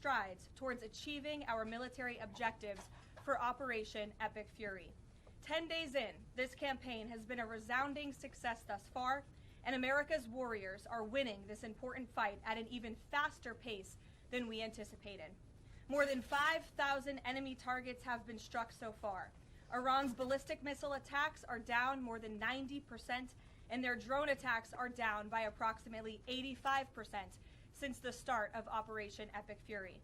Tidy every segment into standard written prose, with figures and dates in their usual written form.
strides towards achieving our military objectives for Operation Epic Fury. 10 days in, this campaign has been a resounding success thus far, and America's warriors are winning this important fight at an even faster pace than we anticipated. More than 5,000 enemy targets have been struck so far. Iran's ballistic missile attacks are down more than 90%, and their drone attacks are down by approximately 85% since the start of Operation Epic Fury.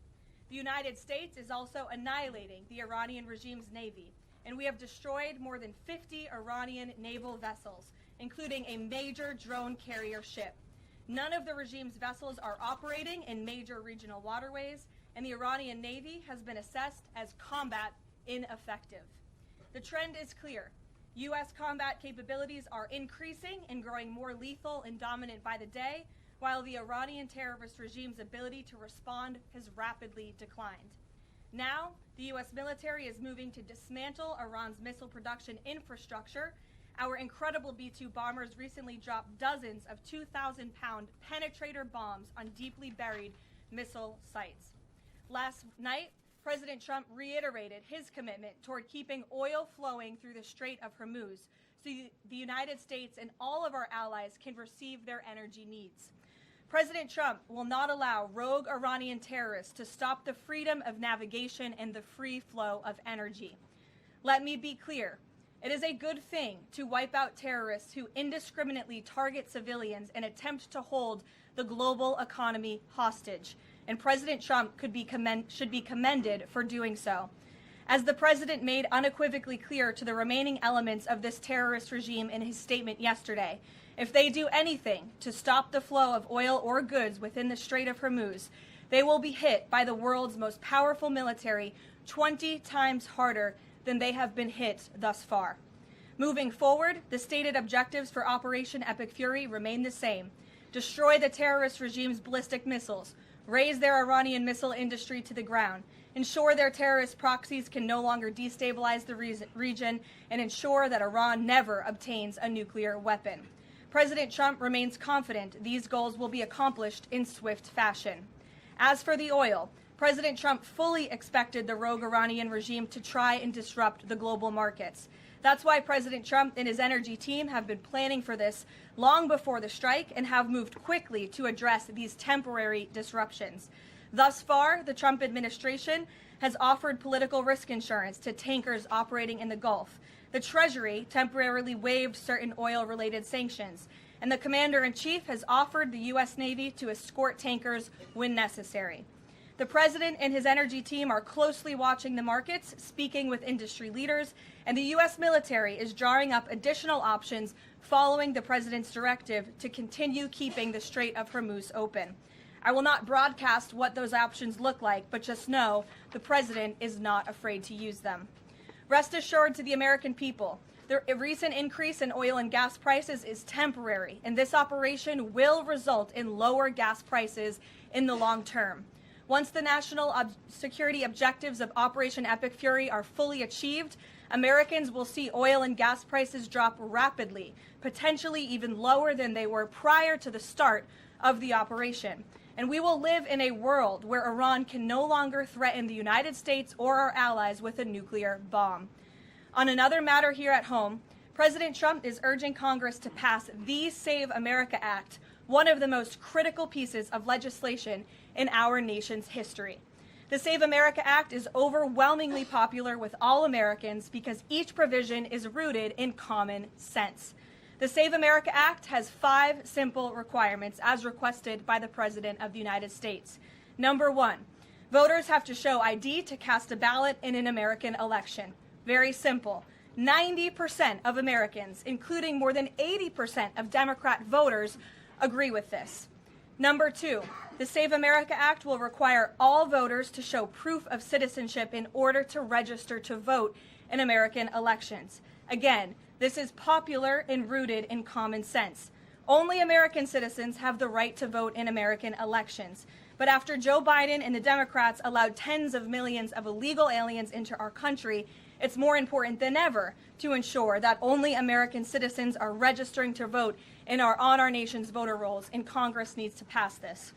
The United States is also annihilating the Iranian regime's navy, and we have destroyed more than 50 Iranian naval vessels, including a major drone carrier ship. None of the regime's vessels are operating in major regional waterways, and the Iranian Navy has been assessed as combat ineffective. The trend is clear. U.S. combat capabilities are increasing and growing more lethal and dominant by the day, while the Iranian terrorist regime's ability to respond has rapidly declined. Now, the U.S. military is moving to dismantle Iran's missile production infrastructure. Our incredible B-2 bombers recently dropped dozens of 2,000-pound penetrator bombs on deeply buried missile sites. Last night, President Trump reiterated his commitment toward keeping oil flowing through the Strait of Hormuz so the United States and all of our allies can receive their energy needs. President Trump will not allow rogue Iranian terrorists to stop the freedom of navigation and the free flow of energy. Let me be clear. It is a good thing to wipe out terrorists who indiscriminately target civilians and attempt to hold the global economy hostage, and President Trump should be commended for doing so. As the president made unequivocally clear to the remaining elements of this terrorist regime in his statement yesterday, if they do anything to stop the flow of oil or goods within the Strait of Hormuz, they will be hit by the world's most powerful military 20 times harder than they have been hit thus far. Moving forward, the stated objectives for Operation Epic Fury remain the same. Destroy the terrorist regime's ballistic missiles, raise their Iranian missile industry to the ground, ensure their terrorist proxies can no longer destabilize the region, and ensure that Iran never obtains a nuclear weapon. President Trump remains confident these goals will be accomplished in swift fashion. As for the oil, President Trump fully expected the rogue Iranian regime to try and disrupt the global markets. That's why President Trump and his energy team have been planning for this long before the strike and have moved quickly to address these temporary disruptions. Thus far, the Trump administration has offered political risk insurance to tankers operating in the Gulf. The Treasury temporarily waived certain oil-related sanctions, and the Commander-in-Chief has offered the U.S. Navy to escort tankers when necessary. The President and his energy team are closely watching the markets, speaking with industry leaders, and the U.S. military is drawing up additional options following the President's directive to continue keeping the Strait of Hormuz open. I will not broadcast what those options look like, but just know the President is not afraid to use them. Rest assured to the American people, the recent increase in oil and gas prices is temporary, and this operation will result in lower gas prices in the long term. Once the national security objectives of Operation Epic Fury are fully achieved, Americans will see oil and gas prices drop rapidly, potentially even lower than they were prior to the start of the operation. And we will live in a world where Iran can no longer threaten the United States or our allies with a nuclear bomb. On another matter here at home, President Trump is urging Congress to pass the Save America Act, one of the most critical pieces of legislation in our nation's history. The Save America Act is overwhelmingly popular with all Americans because each provision is rooted in common sense. The Save America Act has 5 simple requirements as requested by the President of the United States. Number 1, voters have to show ID to cast a ballot in an American election. Very simple. 90% of Americans, including more than 80% of Democrat voters, agree with this. Number 2, the Save America Act will require all voters to show proof of citizenship in order to register to vote in American elections. Again, this is popular and rooted in common sense. Only American citizens have the right to vote in American elections. But after Joe Biden and the Democrats allowed tens of millions of illegal aliens into our country, it's more important than ever to ensure that only American citizens are registering to vote on our nation's voter rolls, and Congress needs to pass this.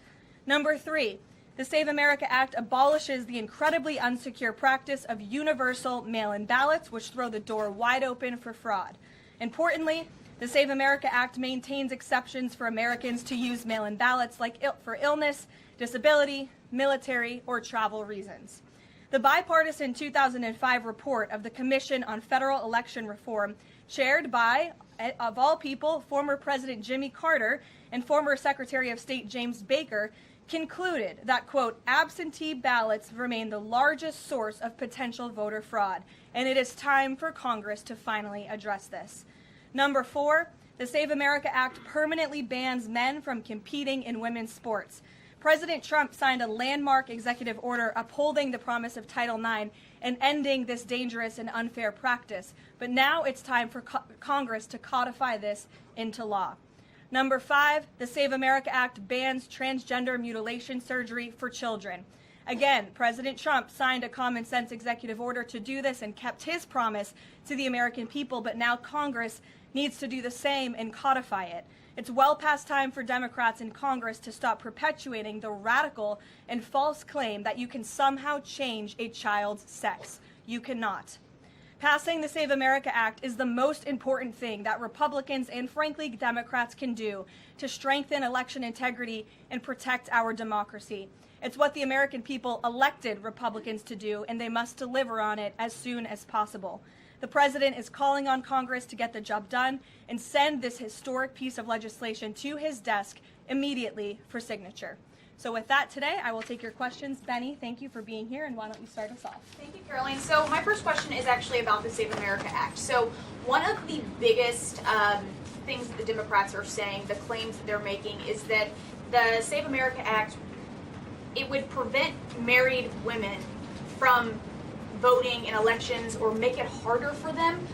Number 3, The Save America Act abolishes the incredibly unsecure practice of universal mail-in ballots, which throw the door wide open for fraud. Importantly, the Save America Act maintains exceptions for Americans to use mail-in ballots for illness, disability, military, or travel reasons. The bipartisan 2005 report of the Commission on Federal Election Reform, chaired by, of all people, former President Jimmy Carter and former Secretary of State James Baker, concluded that, quote, absentee ballots remain the largest source of potential voter fraud, and it is time for Congress to finally address this. Number 4, the Save America Act permanently bans men from competing in women's sports. President Trump signed a landmark executive order upholding the promise of Title IX and ending this dangerous and unfair practice. But now it's time for Congress to codify this into law. Number 5, the Save America Act bans transgender mutilation surgery for children. Again, President Trump signed a common sense executive order to do this and kept his promise to the American people, but now Congress needs to do the same and codify it. It's well past time for Democrats in Congress to stop perpetuating the radical and false claim that you can somehow change a child's sex. You cannot. Passing the Save America Act is the most important thing that Republicans and, frankly, Democrats can do to strengthen election integrity and protect our democracy. It's what the American people elected Republicans to do, and they must deliver on it as soon as possible. The president is calling on Congress to get the job done and send this historic piece of legislation to his desk immediately for signature. So with that today, I will take your questions. Benny, thank you for being here, and why don't you start us off? Thank you, Caroline. So my first question is actually about the Save America Act. So one of the biggest things that the Democrats are saying, the claims that they're making, is that the Save America Act, it would prevent married women from voting in elections or make it harder for them.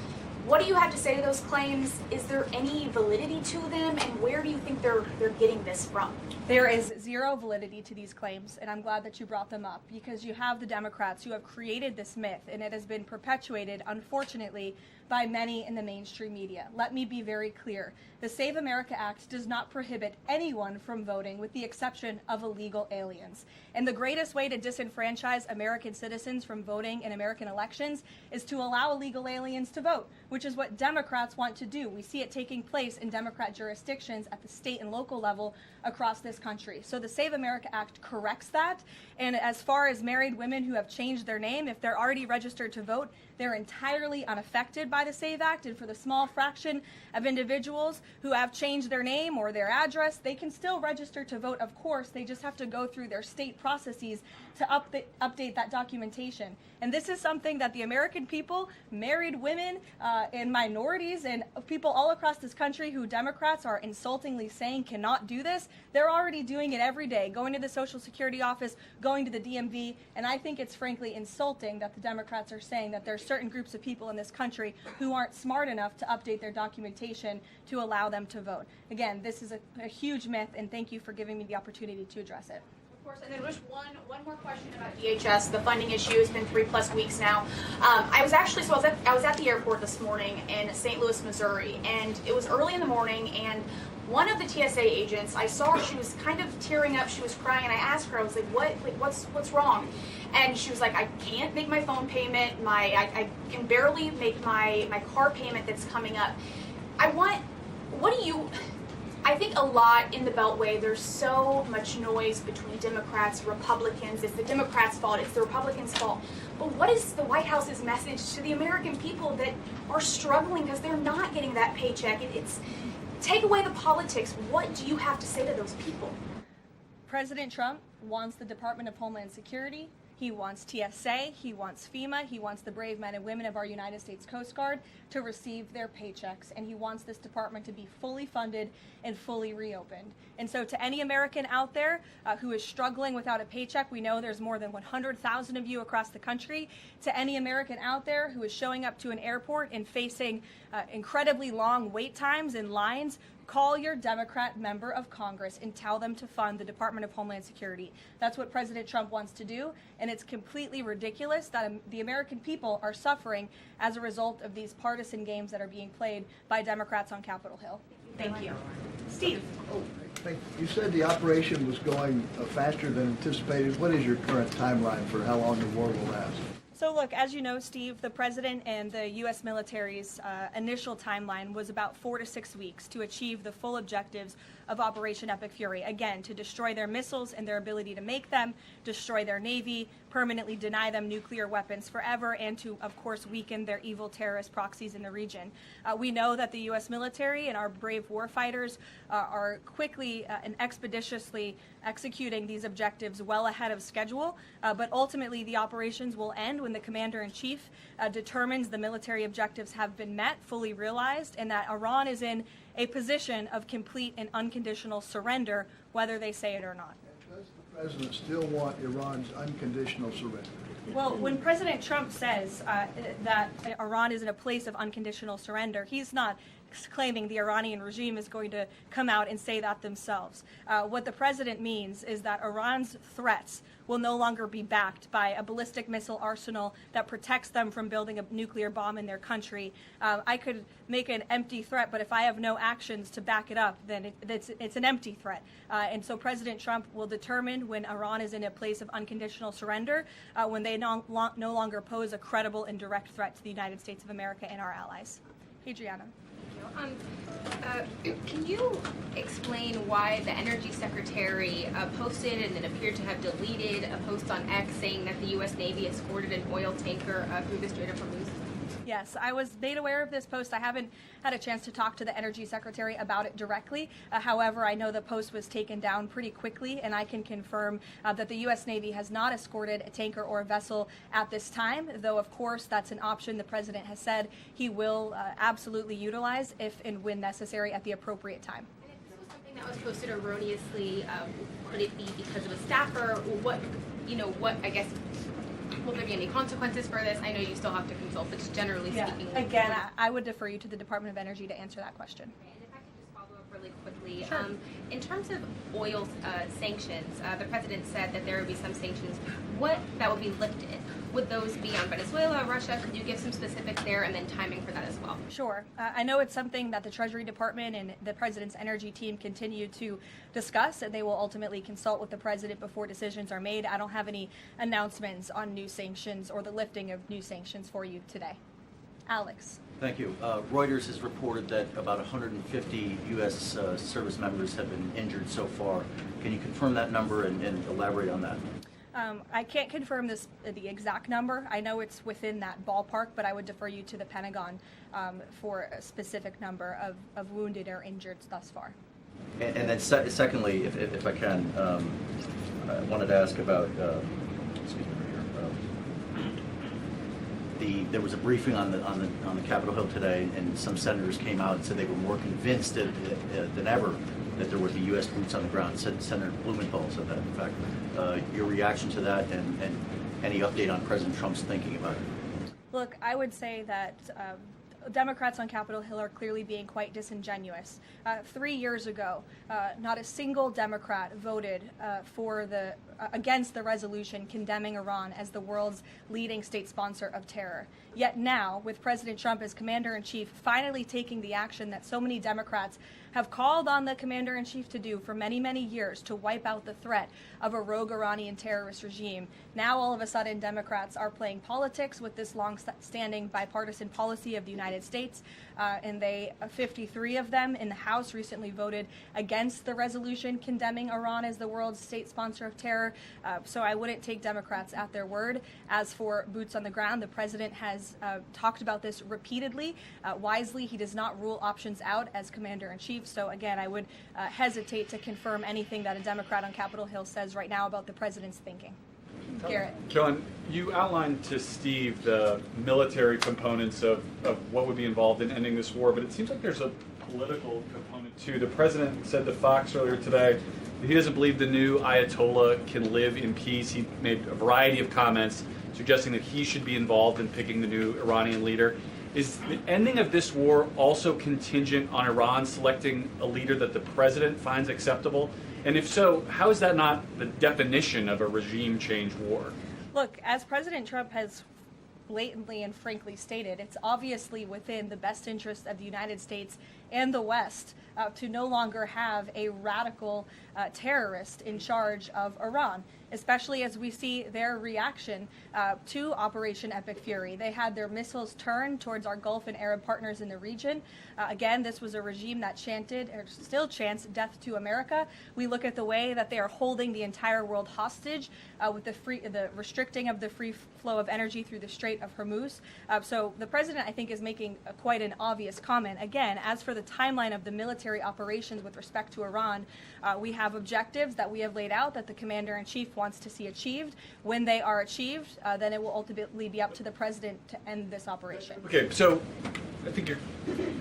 What do you have to say to those claims? Is there any validity to them, and where do you think they're getting this from? There is zero validity to these claims, and I'm glad that you brought them up, because you have the Democrats who have created this myth, and it has been perpetuated, unfortunately, by many in the mainstream media. Let me be very clear. The Save America Act does not prohibit anyone from voting, with the exception of illegal aliens. And the greatest way to disenfranchise American citizens from voting in American elections is to allow illegal aliens to vote, which is what Democrats want to do. We see it taking place in Democrat jurisdictions at the state and local level across this country. So the Save America Act corrects that. And as far as married women who have changed their name, if they're already registered to vote, they're entirely unaffected by the SAVE Act. And for the small fraction of individuals who have changed their name or their address, they can still register to vote, of course. They just have to go through their state processes to update that documentation. And this is something that the American people, married women, and minorities, and people all across this country who Democrats are insultingly saying cannot do this, they're already doing it every day, going to the Social Security office, going to the DMV, and I think it's frankly insulting that the Democrats are saying that there are certain groups of people in this country who aren't smart enough to update their documentation to allow them to vote. Again, this is a huge myth, and thank you for giving me the opportunity to address it. Of course, and then just one more question about DHS. The funding issue has been 3+ weeks now. I was at the airport this morning in St. Louis, Missouri, and it was early in the morning, and one of the TSA agents, I saw her, she was kind of tearing up, she was crying, and I asked her, I was like, what's wrong? And she was like, I can't make my phone payment, I can barely make my car payment that's coming up. I think a lot in the Beltway, there's so much noise between Democrats, Republicans. It's the Democrats' fault, it's the Republicans' fault. But what is the White House's message to the American people that are struggling because they're not getting that paycheck? Take away the politics. What do you have to say to those people? President Trump wants the Department of Homeland Security. He wants TSA, he wants FEMA, he wants the brave men and women of our United States Coast Guard to receive their paychecks, and he wants this department to be fully funded and fully reopened. And so to any American out there who is struggling without a paycheck, we know there's more than 100,000 of you across the country. To any American out there who is showing up to an airport and facing incredibly long wait times and lines, call your Democrat member of Congress and tell them to fund the Department of Homeland Security. That's what President Trump wants to do, and it's completely ridiculous that the American people are suffering as a result of these partisan games that are being played by Democrats on Capitol Hill. Thank you. Steve. You said the operation was going faster than anticipated. What is your current timeline for how long the war will last? So look, as you know, Steve, the president and the U.S. military's initial timeline was about 4 to 6 weeks to achieve the full objectives of Operation Epic Fury. Again, to destroy their missiles and their ability to make them, destroy their navy, permanently deny them nuclear weapons forever, and to, of course, weaken their evil terrorist proxies in the region. We know that the U.S. military and our brave warfighters are quickly and expeditiously executing these objectives well ahead of schedule, but ultimately the operations will end when the commander-in-chief determines the military objectives have been met, fully realized, and that Iran is in a position of complete and unconditional surrender, whether they say it or not. Does the president still want Iran's unconditional surrender? Well, when President Trump says that Iran is in a place of unconditional surrender, he's not claiming the Iranian regime is going to come out and say that themselves. What the president means is that Iran's threats will no longer be backed by a ballistic missile arsenal that protects them from building a nuclear bomb in their country. I could make an empty threat, but if I have no actions to back it up, then it's an empty threat. And so President Trump will determine when Iran is in a place of unconditional surrender, when they no longer pose a credible and direct threat to the United States of America and our allies. Adriana. Can you explain why the Energy Secretary posted and then appeared to have deleted a post on X saying that the U.S. Navy escorted an oil tanker through the Strait of Hormuz? Yes, I was made aware of this post. I haven't had a chance to talk to the Energy Secretary about it directly. However, I know the post was taken down pretty quickly, and I can confirm that the U.S. Navy has not escorted a tanker or a vessel at this time, though, of course, that's an option the President has said he will absolutely utilize if and when necessary at the appropriate time. And if this was something that was posted erroneously, could it be because of a staffer? What, I guess, will there be any consequences for this? I know you still have to consult, but just generally speaking. Again, I would defer you to the Department of Energy to answer that question. And if I could just follow up really quickly. Sure. In terms of oil sanctions, the president said that there would be some sanctions that would be lifted. Would those be on Venezuela, Russia? Could you give some specifics there and then timing for that as well? Sure. I know it's something that the Treasury Department and the President's energy team continue to discuss, and they will ultimately consult with the President before decisions are made. I don't have any announcements on new sanctions or the lifting of new sanctions for you today. Alex. Thank you. Reuters has reported that about 150 U.S. Service members have been injured so far. Can you confirm that number and elaborate on that? I can't confirm the exact number. I know it's within that ballpark, but I would defer you to the Pentagon for a specific number of wounded or injured thus far. And then secondly, if I can, I wanted to ask about, there was a briefing on the Capitol Hill today, and some senators came out and said they were more convinced than ever that there would be U.S. boots on the ground. Senator Blumenthal said that, in fact. Your reaction to that and any update on President Trump's thinking about it? Look, I would say that Democrats on Capitol Hill are clearly being quite disingenuous. 3 years ago, not a single Democrat voted against the resolution condemning Iran as the world's leading state sponsor of terror. Yet now, with President Trump as commander-in-chief finally taking the action that so many Democrats have called on the commander-in-chief to do for many, many years to wipe out the threat of a rogue Iranian terrorist regime, now all of a sudden Democrats are playing politics with this long-standing bipartisan policy of the United States, and 53 of them in the House recently voted against the resolution condemning Iran as the world's state sponsor of terror. So I wouldn't take Democrats at their word. As for boots on the ground, the president has talked about this repeatedly. Wisely, he does not rule options out as commander-in-chief. So again, I would hesitate to confirm anything that a Democrat on Capitol Hill says right now about the president's thinking. Garrett. John, you outlined to Steve the military components of what would be involved in ending this war, but it seems like there's a political component too. The president said to Fox earlier today that he doesn't believe the new Ayatollah can live in peace. He made a variety of comments suggesting that he should be involved in picking the new Iranian leader. Is the ending of this war also contingent on Iran selecting a leader that the president finds acceptable? And if so, how is that not the definition of a regime change war? Look, as President Trump has blatantly and frankly stated, it's obviously within the best interest of the United States and the West to no longer have a radical terrorist in charge of Iran, especially as we see their reaction to Operation Epic Fury. They had their missiles turned towards our Gulf and Arab partners in the region. Again, this was a regime that chanted, or still chants, death to America. We look at the way that they are holding the entire world hostage with the restricting of the free flow of energy through the Strait of Hormuz. So the president, I think, is making quite an obvious comment. Again, as for the timeline of the military operations with respect to Iran, we have objectives that we have laid out that the commander-in-chief wants to see achieved. When they are achieved, then it will ultimately be up to the president to end this operation. Okay, so I think you're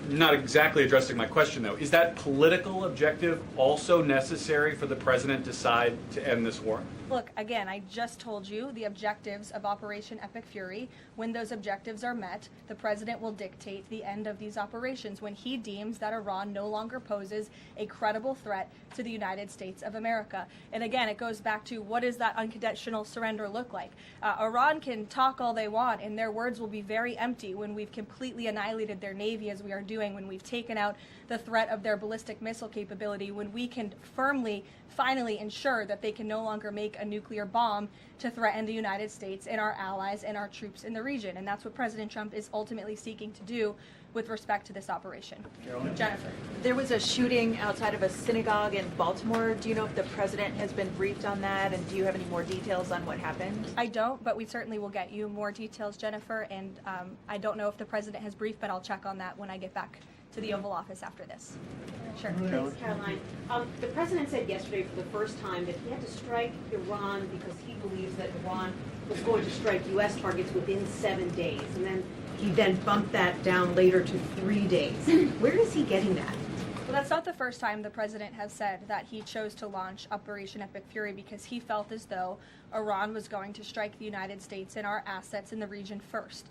not exactly addressing my question, though. Is that political objective also necessary for the president to decide to end this war? Look, again, I just told you the objectives of Operation Epic Fury. When those objectives are met, the president will dictate the end of these operations when he deems that Iran no longer poses a credible threat to the United States of America. And again, it goes back to what does that unconditional surrender look like? Iran can talk all they want, and their words will be very empty when we've completely annihilated their navy, as we are doing, when we've taken out the threat of their ballistic missile capability, when we can firmly, finally ensure that they can no longer make a nuclear bomb to threaten the United States and our allies and our troops in the region. And that's what President Trump is ultimately seeking to do with respect to this operation. Jennifer. There was a shooting outside of a synagogue in Baltimore. Do you know if the president has been briefed on that, and do you have any more details on what happened? I don't, but we certainly will get you more details, Jennifer. And I don't know if the president has briefed, but I'll check on that when I get back to the Oval Office after this. Sure. Thanks, Caroline. The president said yesterday for the first time that he had to strike Iran because he believes that Iran was going to strike U.S. targets within 7 days. And then he bumped that down later to 3 days. Where is he getting that? Well, that's not the first time the president has said that he chose to launch Operation Epic Fury because he felt as though Iran was going to strike the United States and our assets in the region first.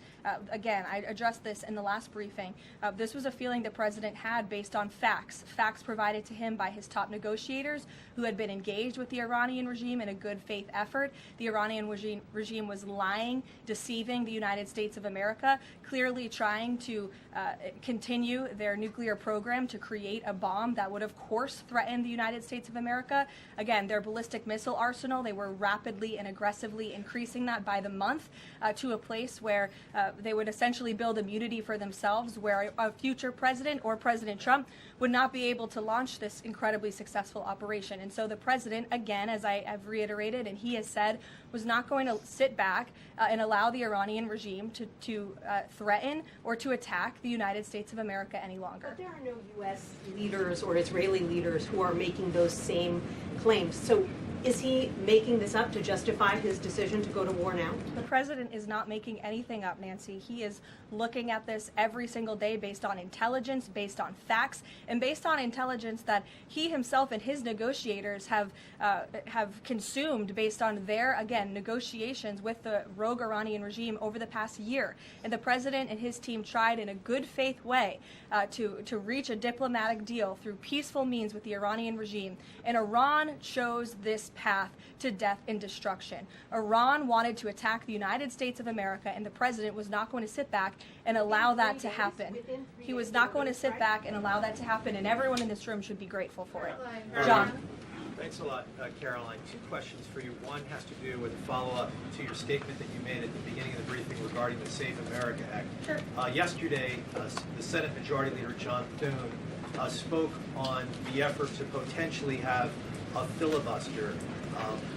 Again, I addressed this in the last briefing. This was a feeling the president had based on facts provided to him by his top negotiators who had been engaged with the Iranian regime in a good faith effort. The Iranian regime was lying, deceiving the United States of America, clearly trying to continue their nuclear program to create a bomb that would, of course, threaten the United States of America. Again, their ballistic missile arsenal, they were rapidly and aggressively increasing that by the month to a place where they would essentially build immunity for themselves, where a future president or President Trump would not be able to launch this incredibly successful operation. And so the president, again, as I have reiterated and he has said, was not going to sit back and allow the Iranian regime to threaten or to attack the United States of America any longer. But there are no U.S. leaders or Israeli leaders who are making those same claims. So is he making this up to justify his decision to go to war now? The president is not making anything up, Nancy. He is looking at this every single day based on intelligence, based on facts, and based on intelligence that he himself and his negotiators have consumed based on their, again, negotiations with the rogue Iranian regime over the past year. And the president and his team tried in a good faith way to reach a diplomatic deal through peaceful means with the Iranian regime. And Iran chose this path to death and destruction. Iran wanted to attack the United States of America, and the president was not going to sit back and allow that to happen. He was not going to sit back and allow that to happen, and everyone in this room should be grateful for it. John. Thanks a lot, Caroline. Two questions for you. One has to do with a follow-up to your statement that you made at the beginning of the briefing regarding the Save America Act. Sure. Yesterday, the Senate Majority Leader John Thune spoke on the effort to potentially have a filibuster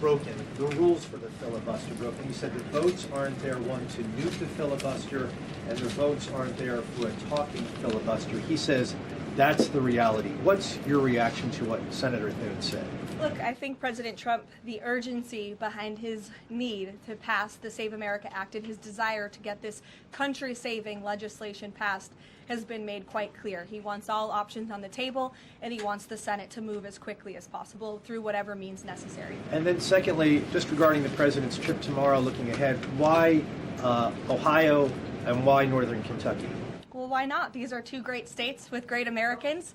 broken, the rules for the filibuster broken. He said the votes aren't there, one, to nuke the filibuster, and the votes aren't there for a talking filibuster. He says that's the reality. What's your reaction to what Senator Thune said? Look, I think President Trump, the urgency behind his need to pass the Save America Act and his desire to get this country-saving legislation passed has been made quite clear. He wants all options on the table, and he wants the Senate to move as quickly as possible through whatever means necessary. And then secondly, just regarding the president's trip tomorrow, looking ahead, why Ohio and why Northern Kentucky? Well, Well, why not? These are two great states with great Americans.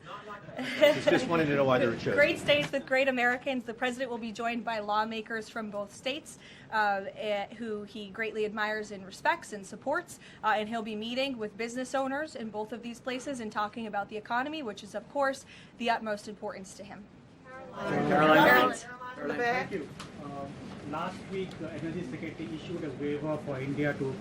Just wanted to know why they were chosen. Great states with great Americans. The president will be joined by lawmakers from both states who he greatly admires and respects and supports. And he'll be meeting with business owners in both of these places and talking about the economy, which is, of course, the utmost importance to him. Caroline, thank you. Last week, the Energy Secretary issued a waiver for India to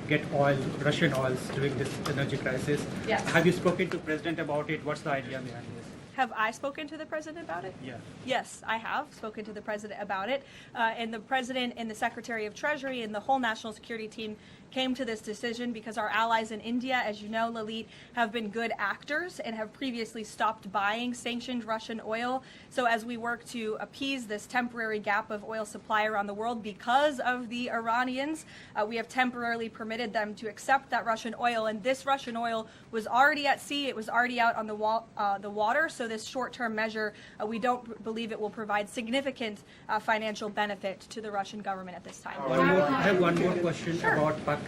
get oil, Russian oils during this energy crisis. Yes. Have you spoken to President about it? What's the idea behind this? Have I spoken to the president about it? Yeah. Yes, I have spoken to the president about it. And the president and the Secretary of Treasury and the whole national security team came to this decision because our allies in India, as you know, Lalit, have been good actors and have previously stopped buying sanctioned Russian oil. So as we work to appease this temporary gap of oil supply around the world because of the Iranians, we have temporarily permitted them to accept that Russian oil. And this Russian oil was already at sea. It was already out on the water. So this short-term measure, we don't believe it will provide significant financial benefit to the Russian government at this time. I have one more question about Pakistan.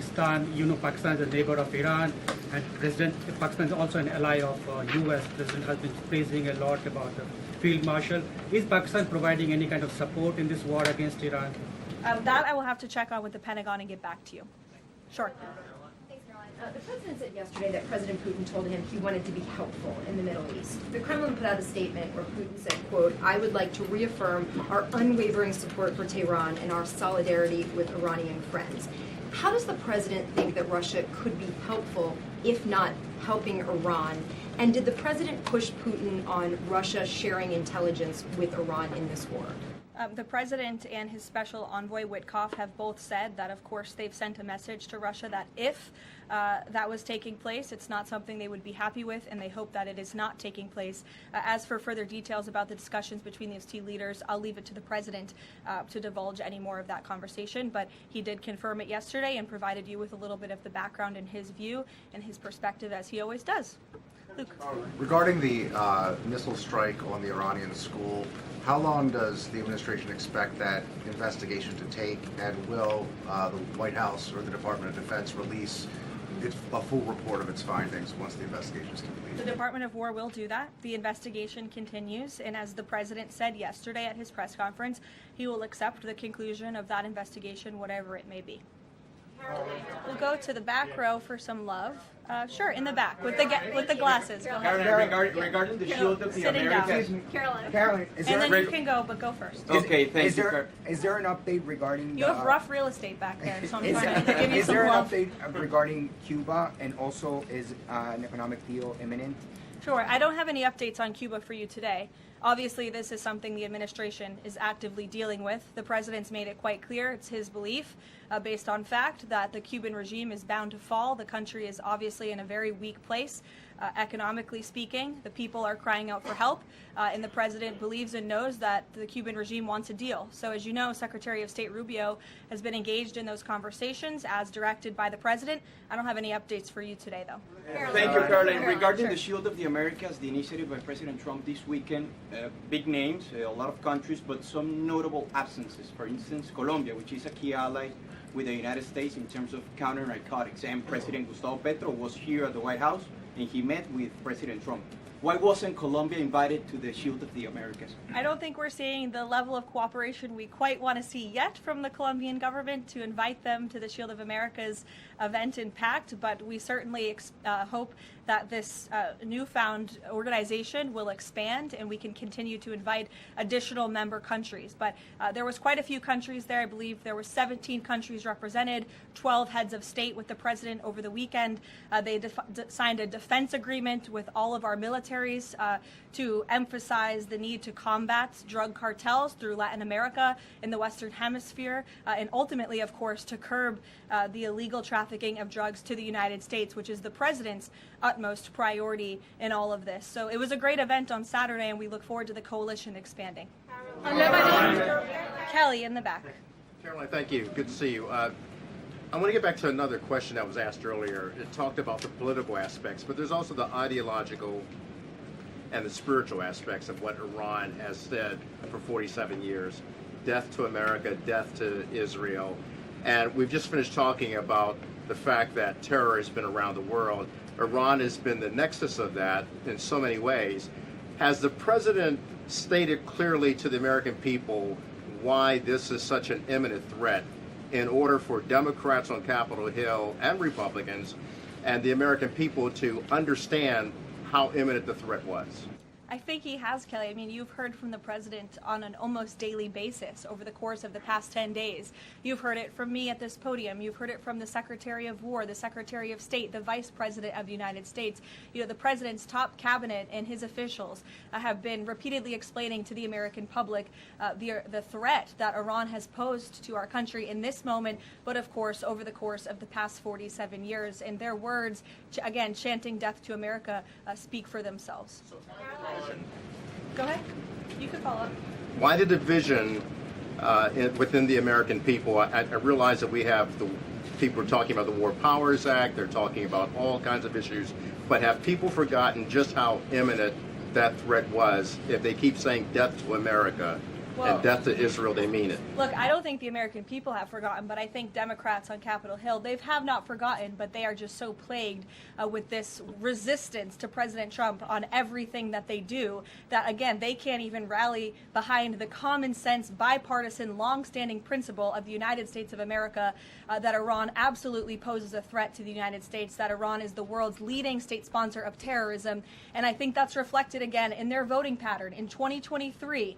You know, Pakistan is a neighbor of Iran, and Pakistan is also an ally of U.S. President has been praising a lot about the field marshal. Is Pakistan providing any kind of support in this war against Iran? That I will have to check on with the Pentagon and get back to you. Sure. The president said yesterday that President Putin told him he wanted to be helpful in the Middle East. The Kremlin put out a statement where Putin said, quote, "I would like to reaffirm our unwavering support for Tehran and our solidarity with Iranian friends." How does the president think that Russia could be helpful, if not helping Iran? And did the president push Putin on Russia sharing intelligence with Iran in this war? The president and his special envoy Witkoff have both said that, of course, they've sent a message to Russia that if that was taking place, it's not something they would be happy with, and they hope that it is not taking place. As for further details about the discussions between these two leaders, I'll leave it to the president to divulge any more of that conversation, but he did confirm it yesterday and provided you with a little bit of the background and his view and his perspective, as he always does. Luke. Regarding the missile strike on the Iranian school, how long does the administration expect that investigation to take, and will the White House or the Department of Defense release a full report of its findings once the investigation is complete? The Department of War will do that. The investigation continues, and as the president said yesterday at his press conference, he will accept the conclusion of that investigation, whatever it may be. We'll go to the back row for some love. Sure, in the back with the glasses. Go ahead. Regarding the shield of the Sitting down. Americas. Caroline, And then you can go, but go first. Okay, thank you. Is there an update regarding You have rough real estate back there, so I'm is trying to give you is some there an love. update regarding Cuba, and also is an economic deal imminent? Sure. I don't have any updates on Cuba for you today. Obviously, this is something the administration is actively dealing with. The president's made it quite clear it's his belief, based on fact, that the Cuban regime is bound to fall. The country is obviously in a very weak place, economically speaking. The people are crying out for help, and the president believes and knows that the Cuban regime wants a deal. So as you know, Secretary of State Rubio has been engaged in those conversations as directed by the president. I don't have any updates for you today, though. Thank you, Caroline. Regarding the Shield of the Americas, the initiative by President Trump this weekend, big names, a lot of countries, but some notable absences. For instance, Colombia, which is a key ally with the United States in terms of counter-narcotics. And President Gustavo Petro was here at the White House, and he met with President Trump. Why wasn't Colombia invited to the Shield of the Americas? I don't think we're seeing the level of cooperation we quite want to see yet from the Colombian government to invite them to the Shield of America's event and pact, but we certainly hope that this newfound organization will expand and we can continue to invite additional member countries. But there was quite a few countries there. I believe there were 17 countries represented, 12 heads of state with the president over the weekend. They signed a defense agreement with all of our militaries to emphasize the need to combat drug cartels through Latin America in the Western Hemisphere, and ultimately, of course, to curb the illegal trafficking of drugs to the United States, which is the president's utmost priority in all of this. So it was a great event on Saturday, and we look forward to the coalition expanding. Kelly in the back. Caroline, thank you. Good to see you. I want to get back to another question that was asked earlier. It talked about the political aspects, but there's also the ideological and the spiritual aspects of what Iran has said for 47 years. Death to America, death to Israel. And we've just finished talking about the fact that terror has been around the world. Iran has been the nexus of that in so many ways. Has the president stated clearly to the American people why this is such an imminent threat in order for Democrats on Capitol Hill and Republicans and the American people to understand how imminent the threat was? I think he has, Kelly. I mean, you've heard from the president on an almost daily basis over the course of the past 10 days. You've heard it from me at this podium. You've heard it from the Secretary of War, the Secretary of State, the Vice President of the United States. You know, the president's top cabinet and his officials have been repeatedly explaining to the American public the threat that Iran has posed to our country in this moment, but of course over the course of the past 47 years. And their words, again, chanting death to America, speak for themselves. Go ahead. You can follow up. Why the division within the American people? I realize that we have the people are talking about the War Powers Act. They're talking about all kinds of issues. But have people forgotten just how imminent that threat was? If they keep saying death to America and death to Israel, they mean it. Look, I don't think the American people have forgotten, but I think Democrats on Capitol Hill, they have not forgotten, but they are just so plagued with this resistance to President Trump on everything that they do that, again, they can't even rally behind the common sense, bipartisan, long-standing principle of the United States of America that Iran absolutely poses a threat to the United States, that Iran is the world's leading state sponsor of terrorism. And I think that's reflected again in their voting pattern. In 2023,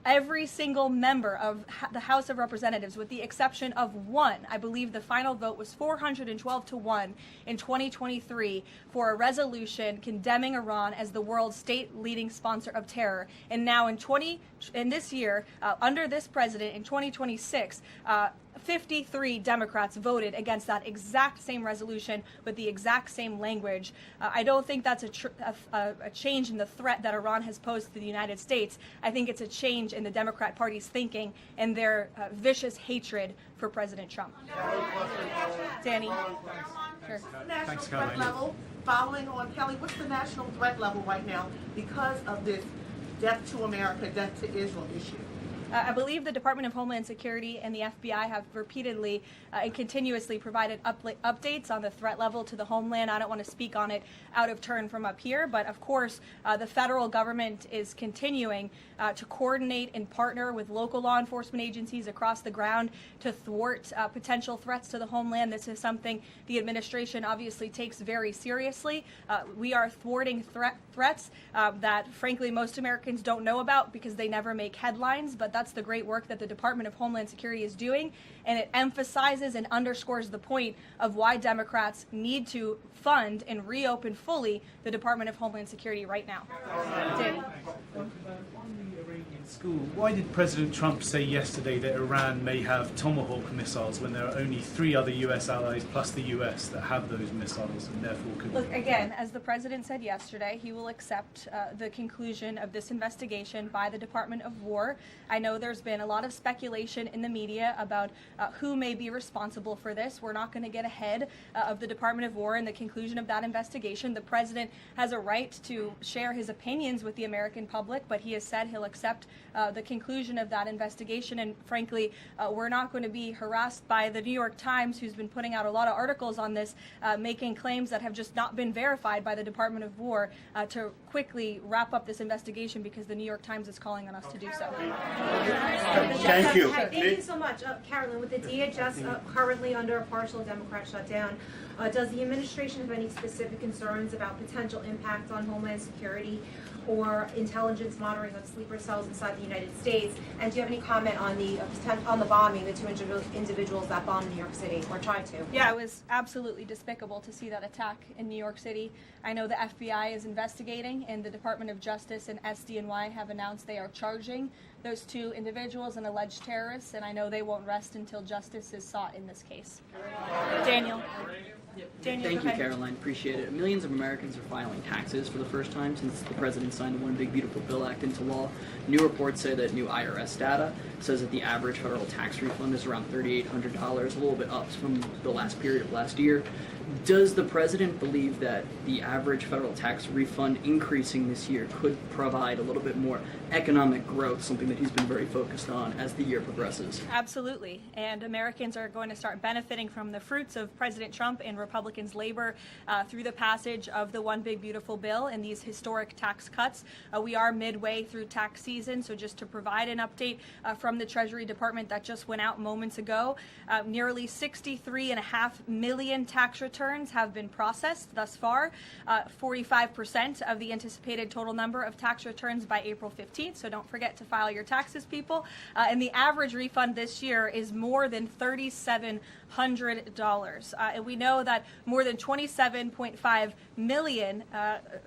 every single member of the House of Representatives, with the exception of one, I believe the final vote was 412-1 in 2023 for a resolution condemning Iran as the world's state leading sponsor of terror. And now in this year, under this president in 2026, 53 Democrats voted against that exact same resolution with the exact same language. I don't think that's a change in the threat that Iran has posed to the United States. I think it's a change in the Democrat Party's thinking and their vicious hatred for President Trump. Danny? Sure. National threat level, following on Kelly, what's the national threat level right now because of this death to America, death to Israel issue? I believe the Department of Homeland Security and the FBI have repeatedly and continuously provided updates on the threat level to the homeland. I don't want to speak on it out of turn from up here, but of course the federal government is continuing to coordinate and partner with local law enforcement agencies across the ground to thwart potential threats to the homeland. This is something the administration obviously takes very seriously. We are thwarting threats that frankly most Americans don't know about because they never make headlines, but that's the great work that the Department of Homeland Security is doing, and it emphasizes and underscores the point of why Democrats need to fund and reopen fully the Department of Homeland Security right now. Danny. School. Why did President Trump say yesterday that Iran may have Tomahawk missiles when there are only 3 other U.S. allies plus the U.S. that have those missiles and therefore could... Look, again, as the president said yesterday, he will accept the conclusion of this investigation by the Department of War. I know there's been a lot of speculation in the media about who may be responsible for this. We're not going to get ahead of the Department of War and the conclusion of that investigation. The president has a right to share his opinions with the American public, but he has said he'll accept the conclusion of that investigation. And frankly, we're not going to be harassed by the New York Times, who's been putting out a lot of articles on this, making claims that have just not been verified by the Department of War, to quickly wrap up this investigation because the New York Times is calling on us to do so. Thank you. Hi, thank you so much. Carolyn, with the DHS currently under a partial Democrat shutdown, does the administration have any specific concerns about potential impact on Homeland Security or intelligence monitoring of sleeper cells inside the United States? And do you have any comment on the bombing, the 2 individuals that bombed New York City or tried to? Yeah, it was absolutely despicable to see that attack in New York City. I know the FBI is investigating, and the Department of Justice and SDNY have announced they are charging those 2 individuals and alleged terrorists, and I know they won't rest until justice is sought in this case. Daniel. Thank you, Caroline. Appreciate it. Millions of Americans are filing taxes for the first time since the president signed the One Big Beautiful Bill Act into law. New reports say that new IRS data says that the average federal tax refund is around $3,800, a little bit up from the last period of last year. Does the president believe that the average federal tax refund increasing this year could provide a little bit more economic growth, something something that he's been very focused on as the year progresses. Absolutely. And Americans are going to start benefiting from the fruits of President Trump and Republicans' labor through the passage of the One Big Beautiful Bill and these historic tax cuts. We are midway through tax season, so just to provide an update from the Treasury Department that just went out moments ago, nearly 63.5 million tax returns have been processed thus far, 45% of the anticipated total number of tax returns by April 15th, so don't forget to file your taxes, people. And the average refund this year is more than $3,700. And we know that more than 27.5 million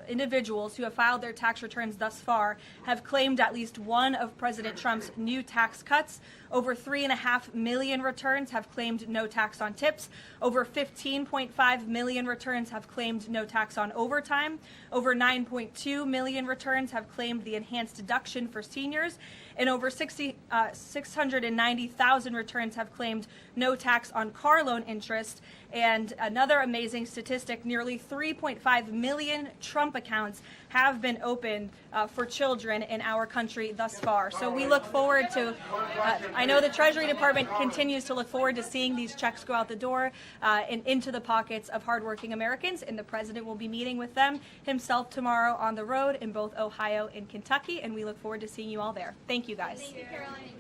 individuals who have filed their tax returns thus far have claimed at least one of President Trump's new tax cuts. Over 3.5 million returns have claimed no tax on tips. Over 15.5 million returns have claimed no tax on overtime. Over 9.2 million returns have claimed the enhanced deduction for seniors. And over 690,000 returns have claimed no tax on car loan interest. And another amazing statistic, nearly 3.5 million Trump accounts have been opened for children in our country thus far. So we look forward to, I know the Treasury Department continues to look forward to seeing these checks go out the door and into the pockets of hardworking Americans, and the President will be meeting with them himself tomorrow on the road in both Ohio and Kentucky, and we look forward to seeing you all there. Thank you, guys. Thank you, Caroline.